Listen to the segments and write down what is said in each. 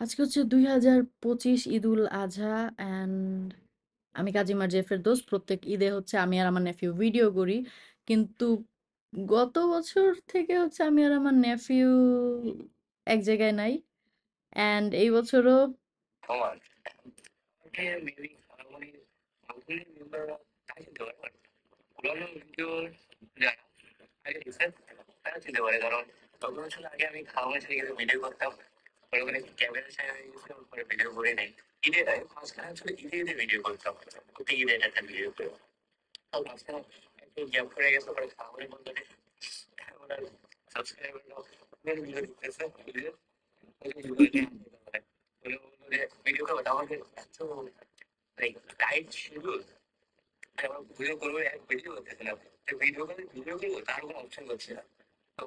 আজকে হচ্ছে 2025 ঈদুল আজহা অ্যান্ড আমি কাজিমার জেফের দোস্ত। প্রত্যেক ঈদে হচ্ছে আমি আর আমার নেফিউ ভিডিও করি, কিন্তু গত বছর থেকে হচ্ছে আমি আর আমার নেফিউ এক জায়গায় নাই। অ্যান্ড এই বছরও Come Okay, maybe only monthly member of চিনতে পারে বাট পুরোনো ভিডিও যারা আগে রিসেন্ট তারা চিনতে পারে, কারণ তখন আসলে আগে আমি খাওয়া ছেড়ে গেলে ভিডিও করতাম, পরে ওখানে ক্যামেরা ছাড়া হয়ে গেছিলাম, পরে ভিডিও করে নেই। ঈদে মাঝখানে আসলে ঈদে ঈদে ভিডিও করতাম, প্রত্যেক ঈদে একটা ভিডিও করে। আর মাঝখানে একটু গ্যাপ করে গেছে, পরে খাওয়া বলতে ওনার সাবস্ক্রাইবাররা ভিডিও দেখতেছে ভিডিও ভিডিও করে আমাকে এত লাইক টাইট শিডিউল, আমার ভিডিও করবো এক ভিডিও করতেছে না, ভিডিও করবো তার কোনো অপশন করছে না। তো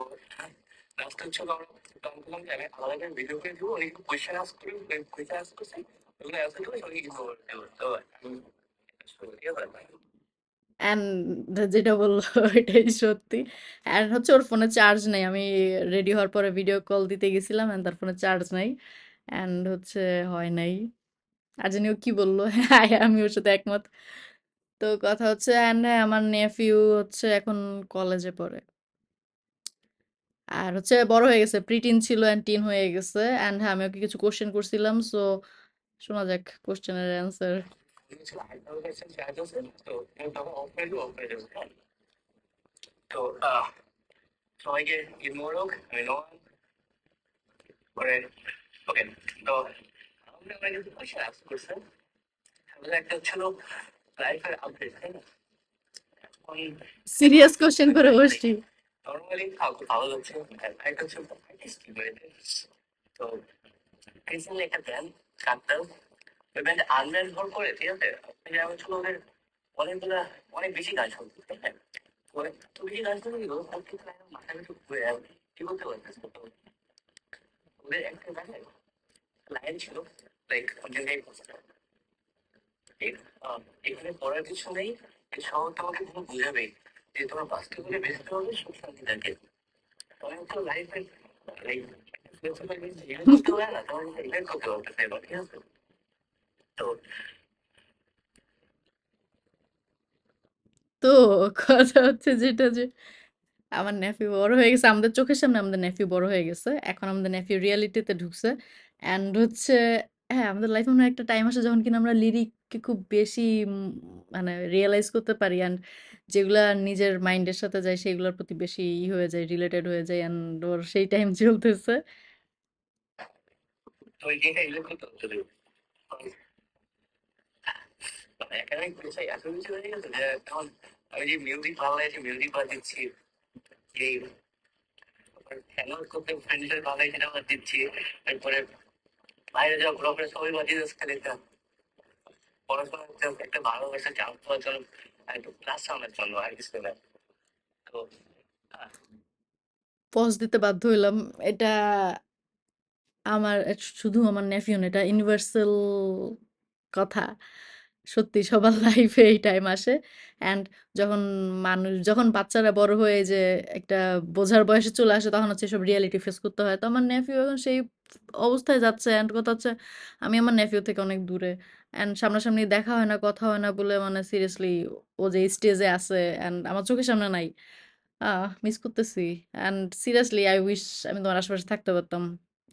লাস্ট হচ্ছে আমরা তখন বললাম যে আমি আলাদা করে ভিডিও করে দিব, অনেক কোয়েশ্চেন আস করি, কোয়েশ্চেন আস করছি, ওগুলো অ্যান্সার দেবো, সবাইকে কিছু করে দেবো। তো আমি ইয়ে করে পাই। অ্যান্ড যেটা বললো এটাই সত্যি। অ্যান্ড হচ্ছে ওর ফোনে চার্জ নেই, আমি রেডি হওয়ার পরে ভিডিও কল দিতে গেছিলাম অ্যান্ড তার ফোনে চার্জ নাই। অ্যান্ড হচ্ছে হয় নাই। আর জানি ও কি বললো, হ্যাঁ আমি ওর সাথে একমত। তো কথা হচ্ছে অ্যান্ড হ্যাঁ আমার নেফিউ হচ্ছে এখন কলেজে পড়ে, আর হচ্ছে বড় হয়ে গেছে, প্রিটিন ছিল অ্যান্ড টিন হয়ে গেছে। অ্যান্ড হ্যাঁ আমি ওকে কিছু কোশ্চেন করছিলাম, সো শোনা যাক কোশ্চেনের অ্যান্সার। ছিল আইফোন ভার্সন 4 আছে, তো তখন অফ করে দিব, অফ করে দেবো। তো সবাইকে ঈদ মোবারক। আমি নোমান। পরে ওকে, তো আমরা আমরা কিন্তু কোয়েশ্চেন আস করছে, তাহলে একটা ছিল লাইফের আপডেট, তাই না? এখন সিরিয়াস কোশ্চেন করে লাইফ বসছি। নর্মালি ভালো যাচ্ছে, একটা হচ্ছে কি বলে, তো রিসেন্টলি একটা ব্যান্ড কাটতাম, ওই ব্যান্ড আনব্যান্ড হওয়ার পরে, ঠিক আছে, আপনি যেমন ছিল ওদের অনেকগুলা অনেক বেশি গান শুনতে, ঠিক আছে, ওরা এত বেশি গান শুনে দিল, ওর কিন্তু একদম মাথা পিছু ঘুরে যাবে, কি বলতে পারতেছে। তো ওদের একটা গানে লাইন ছিল লাইক যেটাই এখানে পড়ার কিছু নেই, এই শহর তোমাকে পুরো বুঝাবে যে তোমার বাস্তবে বেঁচে হবে সুখ শান্তি থাকে। তখন তো লাইফে লাইক জীবন করতে পারে না, তোমার ইভেন্ট করতে পারতেছে এবার, ঠিক আছে। তো তো কথা হচ্ছে যেটা যে আমার নেফিউ বড় হয়ে গেছে, আমাদের চোখের সামনে আমাদের নেফিউ বড় হয়ে গেছে, এখন আমাদের নেফিউ রিয়ালিটিতে ঢুকছে। অ্যান্ড হচ্ছে হ্যাঁ আমাদের লাইফে মনে হয় একটা টাইম আসে যখন কিনা আমরা লিরিককে খুব বেশি মানে রিয়েলাইজ করতে পারি, অ্যান্ড যেগুলা নিজের মাইন্ডের সাথে যায় সেগুলোর প্রতি বেশি হয়ে যায়, রিলেটেড হয়ে যায়, অ্যান্ড ওর সেই টাইম চলতেছে। ওই জিনিসটা ইভেন্ট করতে হচ্ছে, মানে একাডেমিক প্রেসার এত বেশি হয়ে গেছে যে এখন আমি যে মিউজিক ভালো লাগে মিউজিক বাজিয়েছি, এই হ্যাং আউট করতে ফ্রেন্ডের ভালো লাগে সেটা বাজিয়েছি, তারপরে বাইরে যাওয়া ঘোরাফেরা সবাই বাজিয়ে যাচ্ছে খালি একটা পড়াশোনা একটা ভালোবাসা জাম্প হওয়ার জন্য, একটু ক্লাস সামনের জন্য আর কিছু না। তো আহ, পজ দিতে বাধ্য হইলাম। এটা আমার শুধু আমার নেফিউ না, এটা ইউনিভার্সাল কথা। সত্যি সবার লাইফে এই টাইম আসে। অ্যান্ড যখন বাচ্চারা বড় হয়ে যে একটা বোঝার বয়সে চলে আসে, তখন হচ্ছে সব রিয়েলিটি ফেস করতে হয়। তো আমার নেফিউ এখন সেই অবস্থায় যাচ্ছে। অ্যান্ড কথা হচ্ছে আমি আমার নেফিউ থেকে অনেক দূরে, অ্যান্ড সামনাসামনি দেখা হয় না, কথা হয় না বলে মানে সিরিয়াসলি ও যে স্টেজে আছে অ্যান্ড আমার চোখের সামনে নাই, মিস করতেছি। অ্যান্ড সিরিয়াসলি আই উইশ আমি তোমার আশেপাশে থাকতে পারতাম,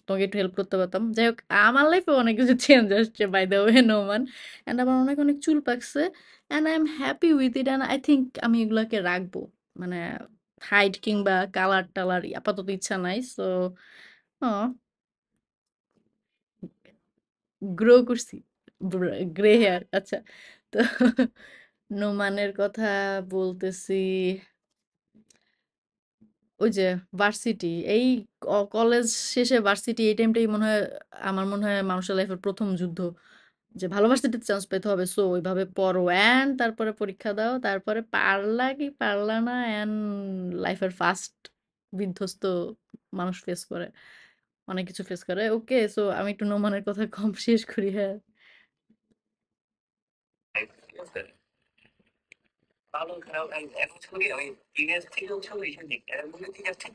তোমাকে একটু হেল্প করতে পারতাম। যাই হোক, আমার লাইফে অনেক কিছু চেঞ্জ আসছে by the way Noman. And আমার অনেক অনেক চুল পাকছে, and I am happy with it, and I think আমি এগুলাকে রাখবো। মানে হাইট কিংবা কালার টালার আপাতত ইচ্ছা নাই, সো গ্রো করছি, গ্রে হেয়ার। আচ্ছা, তো নোমানের কথা বলতেছি। ওই যে ভার্সিটি, এই কলেজ শেষে ভার্সিটি, এই টাইমটাই মনে হয় আমার মনে হয় মানুষের লাইফের প্রথম যুদ্ধ, যে ভালো ভার্সিটিতে চান্স পেতে হবে, সো ওইভাবে পড়ো অ্যান্ড তারপরে পরীক্ষা দাও, তারপরে পারলা কি পারলা না, অ্যান্ড লাইফের ফার্স্ট বিধ্বস্ত মানুষ ফেস করে, অনেক কিছু ফেস করে। ওকে, সো আমি একটু নোমানের কথা কম শেষ করি। হ্যাঁ, ঠিক আছে, ভালো খারাপ এখন ছিল কি, আমি টিনেজ থেকে হচ্ছে এইসব দিক এখন বলি ঠিক আছে, ঠিক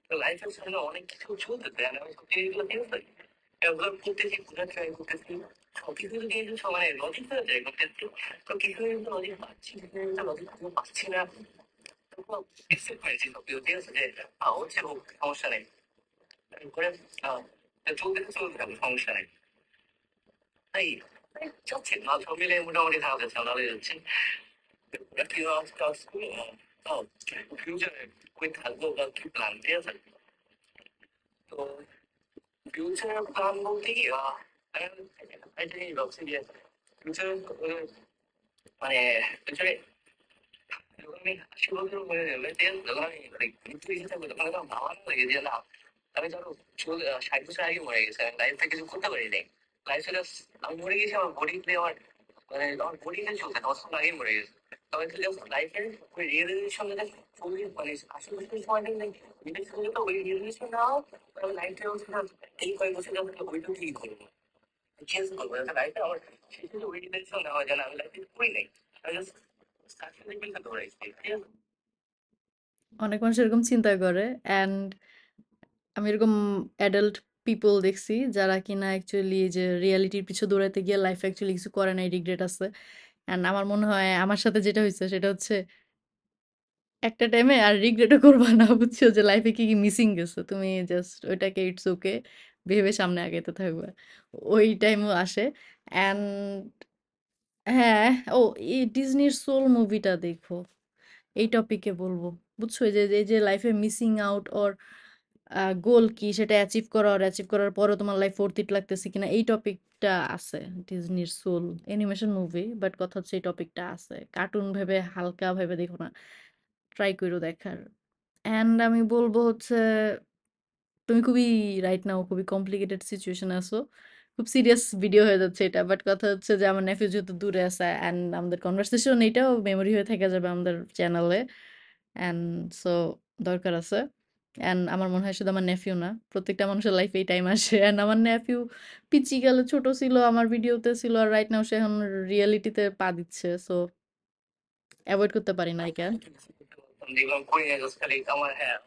তো লাইফের সামনে অনেক কিছু চলতেছে, আমি সত্যি এগুলো ঠিক আছে। ডেভেলপ করতেছি, কোথাও ট্রাই করতেছি, সবকিছু কিন্তু সমানে লজিক হয়ে যায় করতেছি। তো কিছু কিন্তু লজিক পাচ্ছি, কিছু কিন্তু লজিক পাচ্ছি না। তখন অ্যাকসেপ্ট করেছি সবকিছু, ঠিক আছে, যে হচ্ছে হোক, সমস্যা নেই, করে চলতে চলতে থাকবে, সমস্যা নেই। তাই তাই যাচ্ছে না, সব মিলে মোটামুটি থাকা যাচ্ছে, ভালোই যাচ্ছে। কি কাজ করে ফিউচারে কই থাকবো বা কি প্ল্যান, ঠিক আছে। তো ফিউচার প্ল্যান বলতে কি একটা জিনিস ভাবছি যে ফিউচার মানে ফিউচারে যখন আমি 80 বছর হয়ে যাবে, ঠিক আছে, যখন আমি মৃত্যু হিসেবে থাকবো, তখন আমার ভালো লাগে যে না, আমি ধরো 60 বছর আগে মরে গেছি, আমি লাইফে কিছু করতে পারি নাই। লাইফে আমি মরে গেছি, আমার বডিতে আমার মানে আমার বডিতে চলছে, 10 বছর আগেই মরে গেছে। তবে লাইফের ওই রিয়েলাইজেশন যেটা 40 মানে 80 বছরের সময়টা নিজের সঙ্গে তো ওই রিয়েলাইজেশন না হোক, তাহলে লাইফে এই কয়েক বছর যখন ওইটুকু ঠিক করবো, চেঞ্জ করবো, যাতে লাইফে আমার শেষে ওই রিয়েলাইজেশন না হয়, যেন আমি লাইফে করি নাই, আমি জাস্ট সাকসেসফুলি করতে পারছি, ঠিক আছে। অনেক মানুষ এরকম চিন্তা করে অ্যান্ড আমি এরকম অ্যাডাল্ট পিপল দেখছি যারা কিনা অ্যাকচুয়ালি যে রিয়ালিটির পিছু দৌড়াতে গিয়ে লাইফ অ্যাকচুয়ালি কিছু করে নাই, রিগ্রেট আছে। অ্যান্ড আমার মনে হয় আমার সাথে যেটা হয়েছে সেটা হচ্ছে একটা টাইমে আর রিগ্রেটও করবা না, বুঝছো, যে লাইফে কি কি মিসিং গেছে, তুমি জাস্ট ওইটাকে ইটস ওকে ভেবে সামনে আগাতে থাকবে। ওই টাইমও আসে। অ্যান্ড হ্যাঁ, ও, এই ডিজনির সোল মুভিটা দেখো, এই টপিকে বলবো। বুঝছো, এই যে লাইফে মিসিং আউট ওর গোল কি সেটা অ্যাচিভ করা, আর অ্যাচিভ করার পরও তোমার লাইফ ফোর্থ ইট লাগতেছে কিনা, এই টপিকটা আছে ডিজনির সোল। অ্যানিমেশন মুভি, বাট কথা হচ্ছে এই টপিকটা আছে। কার্টুন ভেবে, হালকা ভেবে দেখো না, ট্রাই করো দেখার। অ্যান্ড আমি বলবো হচ্ছে তুমি খুবই রাইট নাও খুবই কমপ্লিকেটেড সিচুয়েশনে আছো, খুব সিরিয়াস ভিডিও হয়ে যাচ্ছে এটা, বাট কথা হচ্ছে যে আমার নেফিউ যেহেতু দূরে আছে অ্যান্ড আমাদের কনভারসেশন এটাও মেমোরি হয়ে থেকে যাবে আমাদের চ্যানেলে। অ্যান্ড সো দরকার আছে। অ্যান্ড আমার মনে হয় শুধু আমার নেফিউ না, প্রত্যেকটা মানুষের লাইফে এই টাইম আসে। অ্যান্ড আমার নেফিউ পিচিকালে ছোট ছিল, আমার ভিডিওতে ছিল, আর রাইট নাও সে এখন রিয়েলিটিতে পা দিচ্ছে, সো অ্যাভয়েড করতে পারি না, আই ক্যান। দেখলাম কই না, জাস্ট খালি আমার, হ্যাঁ,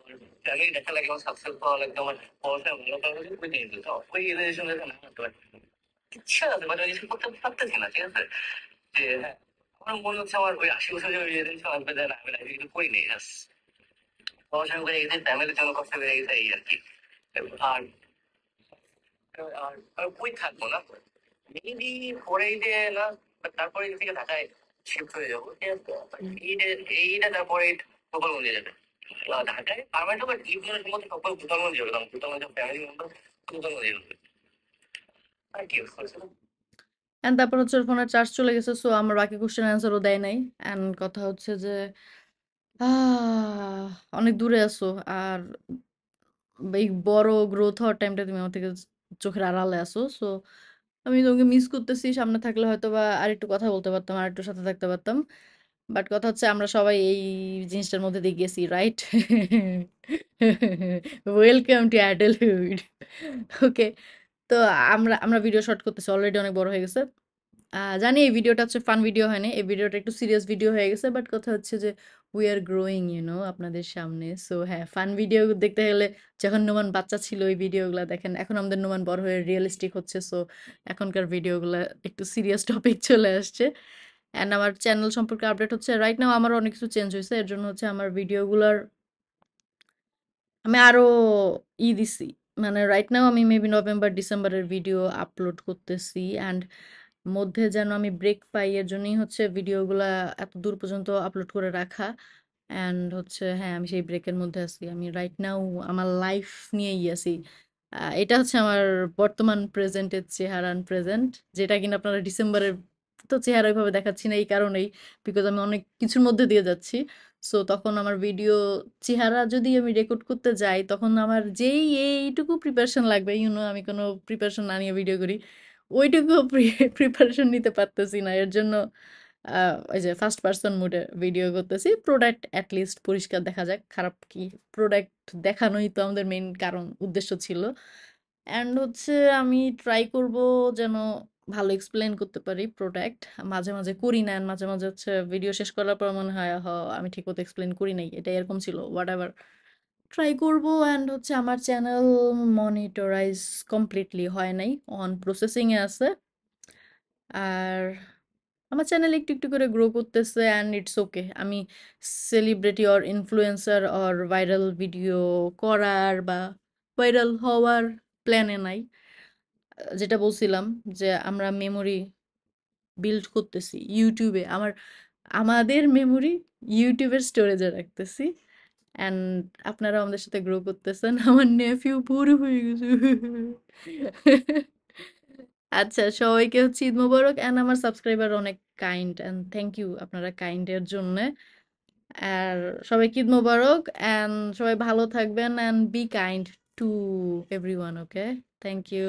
আমি দেখা লাগে আমার সাকসেস পাওয়া লাগবে, আমার পড়াশোনা ভালো করা লাগবে, কই নিয়ে যেতে ওই রিলেশন না করতে পারি, ইচ্ছা আছে বাট কিছু করতে পারতেছি না, ঠিক আছে। যে হ্যাঁ, আমার মনে হচ্ছে আমার ওই 80 বছর যে রিলেশন আসবে, যে না আমি লাইফে কিছু করি নেই, জাস্ট পড়াশোনা করে গেছে, ফ্যামিলির জন্য কষ্ট করে গেছে, এই আর কি। আর আর আর কই থাকবো না, মেবি পরেই যে না, তারপরে থেকে ঢাকায় শিফট হয়ে যাবো, ঠিক আছে। এইটা এইটা তারপরে গোপালগঞ্জে যাবে, ঢাকায় পারমানেন্ট হবে, জীবনের মধ্যে সকল গোপালগঞ্জে যাবে, কারণ গোপালগঞ্জে ফ্যামিলি মেম্বার গোপালগঞ্জে যাবে, আর কি করছে। অ্যান্ড তারপর হচ্ছে ওর ফোনের চার্জ চলে গেছে, সো আমার বাকি কোশ্চেন অ্যান্সারও দেয় নাই। অ্যান্ড কথা হচ্ছে যে আহ অনেক দূরে আছো, আর এই বড় গ্রোথ হওয়ার টাইমটা তুমি আমার থেকে চোখের আড়ালে আছো, সো আমি তোমাকে মিস করতেছি। সামনে থাকলে হয়তো বা আর একটু কথা বলতে পারতাম, আর একটু সাথে থাকতে পারতাম, বাট কথা হচ্ছে আমরা সবাই এই জিনিসটার মধ্যে দিয়ে গেছি, right? Welcome to adulthood. Okay, তো আমরা আমরা ভিডিও শর্ট করতেছি, অলরেডি অনেক বড় হয়ে গেছে। জানি এই ভিডিওটা হচ্ছে ফান ভিডিও হয়নি, এই ভিডিওটা একটু সিরিয়াস ভিডিও হয়ে গেছে, বাট কথা হচ্ছে যে উই আর গ্রোয়িং আপনাদের সামনে। সো হ্যাঁ, ফান ভিডিও দেখতে গেলে যখন নোমান বাচ্চা ছিল ওই ভিডিওগুলো দেখেন, এখন আমাদের নোমান বড় হয়ে রিয়েলিস্টিক হচ্ছে, সো এখনকার ভিডিওগুলো একটু সিরিয়াস টপিক চলে আসছে। অ্যান্ড আমার চ্যানেল সম্পর্কে আপডেট হচ্ছে, রাইট নাও আমার অনেক কিছু চেঞ্জ হয়েছে, এর জন্য হচ্ছে আমার ভিডিওগুলোর আমি আরো দিছি, মানে রাইট নাও আমি মেবি নভেম্বর ডিসেম্বরের ভিডিও আপলোড করতেছি। অ্যান্ড মধ্যে যেন আমি ব্রেক পাই, এর জন্যই হচ্ছে ভিডিওগুলা এত দূর পর্যন্ত আপলোড করে রাখা। অ্যান্ড হচ্ছে হ্যাঁ, আমি সেই ব্রেকের মধ্যে আছি, আমি রাইট নাও আমার লাইফ নিয়েই আছি। এটা হচ্ছে আমার বর্তমান প্রেজেন্টের চেহারা, প্রেজেন্ট, যেটা কিনা আপনারা ডিসেম্বরের তো চেহারা ওইভাবে দেখাচ্ছি না এই কারণেই, বিকজ আমি অনেক কিছুর মধ্যে দিয়ে যাচ্ছি। সো তখন আমার ভিডিও চেহারা যদি আমি রেকর্ড করতে যাই, তখন আমার যেই এইটুকু প্রিপারেশন লাগবে, আমি কোনো প্রিপারেশন না নিয়ে ভিডিও করি, ওইটুকু প্রিপারেশন নিতে পারতেছি না। এর জন্য ওই যে ফার্স্ট পার্সন মুডে ভিডিও করতেছি, প্রোডাক্ট অ্যাটলিস্ট পরিষ্কার দেখা যাক, খারাপ কি, প্রোডাক্ট দেখানোই তো আমাদের মেইন কারণ, উদ্দেশ্য ছিল। অ্যান্ড হচ্ছে আমি ট্রাই করব যেন ভালো এক্সপ্লেন করতে পারি প্রোডাক্ট, মাঝে মাঝে করি না, and মাঝে মাঝে হচ্ছে ভিডিও শেষ করার পর মনে হয় আমি ঠিক মতো এক্সপ্লেন করি নাই, এটা এরকম ছিল, হোয়াট এভার। ট্রাই করব। অ্যান্ড হচ্ছে আমার চ্যানেল মনিটরাইজ কমপ্লিটলি হয় নাই, অন প্রসেসিংয়ে আছে। আর আমার চ্যানেল একটু একটু করে গ্রো করতেছে, অ্যান্ড ইটস ওকে। আমি celebrity or influencer or viral video করার বা ভাইরাল হওয়ার প্ল্যানে নাই। যেটা বলছিলাম যে আমরা মেমোরি বিল্ড করতেছি ইউটিউবে, আমাদের মেমোরি ইউটিউবের স্টোরেজে রাখতেছি। অ্যান্ড আপনারা আমাদের সাথে গ্রো করতেছেন। আমার নেফিউ বড় হয়ে গেছে। আচ্ছা, সবাইকে হচ্ছে ঈদ মোবারক। অ্যান্ড আমার সাবস্ক্রাইবার অনেক কাইন্ড, অ্যান্ড থ্যাংক ইউ আপনারা কাইন্ডের জন্য। আর সবাইকে ঈদ মোবারক, অ্যান্ড সবাই ভালো থাকবেন, and be kind to everyone. Okay, thank you.